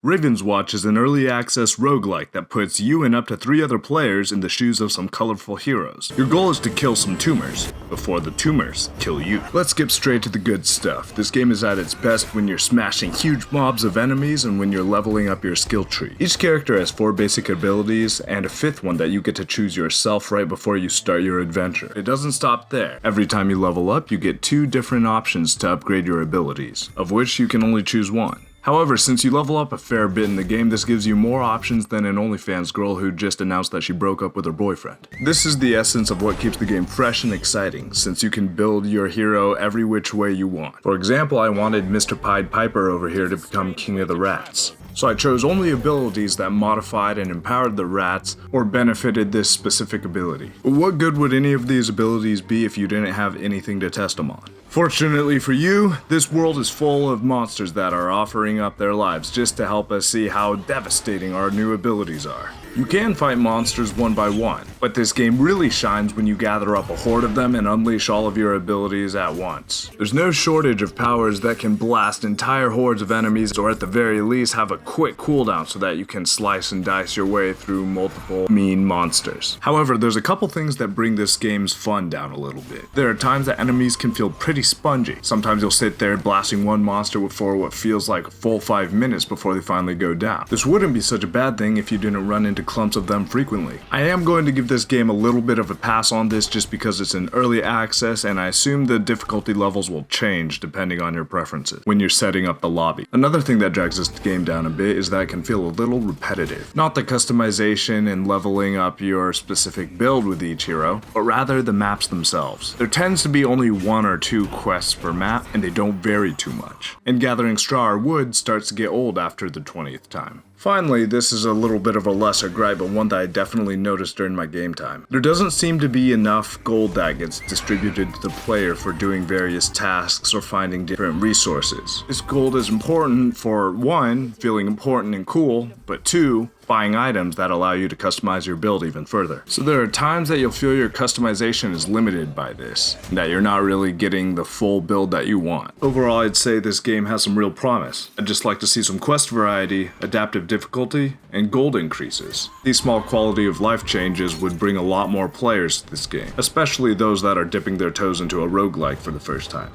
Ravenswatch is an early access roguelike that puts you and up to 3 other players in the shoes of some colorful heroes. Your goal is to kill some tumors, before the tumors kill you. Let's skip straight to the good stuff. This game is at its best when you're smashing huge mobs of enemies and when you're leveling up your skill tree. Each character has 4 basic abilities and a 5th one that you get to choose yourself right before you start your adventure. It doesn't stop there. Every time you level up, you get 2 different options to upgrade your abilities, of which you can only choose one. However, since you level up a fair bit in the game, this gives you more options than an OnlyFans girl who just announced that she broke up with her boyfriend. This is the essence of what keeps the game fresh and exciting, since you can build your hero every which way you want. For example, I wanted Mr. Pied Piper over here to become King of the Rats. So I chose only abilities that modified and empowered the rats or benefited this specific ability. But what good would any of these abilities be if you didn't have anything to test them on? Fortunately for you, this world is full of monsters that are offering up their lives just to help us see how devastating our new abilities are. You can fight monsters one by one, but this game really shines when you gather up a horde of them and unleash all of your abilities at once. There's no shortage of powers that can blast entire hordes of enemies, or at the very least have a quick cooldown so that you can slice and dice your way through multiple mean monsters. However, there's a couple things that bring this game's fun down a little bit. There are times that enemies can feel pretty spongy. Sometimes you'll sit there blasting one monster for what feels like a full 5 minutes before they finally go down. This wouldn't be such a bad thing if you didn't run into clumps of them frequently. I am going to give this game a little bit of a pass on this just because it's in early access, and I assume the difficulty levels will change depending on your preferences when you're setting up the lobby. Another thing that drags this game down a bit is that it can feel a little repetitive. Not the customization and leveling up your specific build with each hero, but rather the maps themselves. There tends to be only 1 or 2 quests per map, and they don't vary too much. And gathering straw or wood starts to get old after the 20th time. Finally, this is a little bit of a lesser gripe, but one that I definitely noticed during my game time. There doesn't seem to be enough gold that gets distributed to the player for doing various tasks or finding different resources. This gold is important for 1, feeling important and cool, but 2, buying items that allow you to customize your build even further. So there are times that you'll feel your customization is limited by this, and that you're not really getting the full build that you want. Overall, I'd say this game has some real promise. I'd just like to see some quest variety, adaptive difficulty, and gold increases. These small quality of life changes would bring a lot more players to this game, especially those that are dipping their toes into a roguelike for the first time.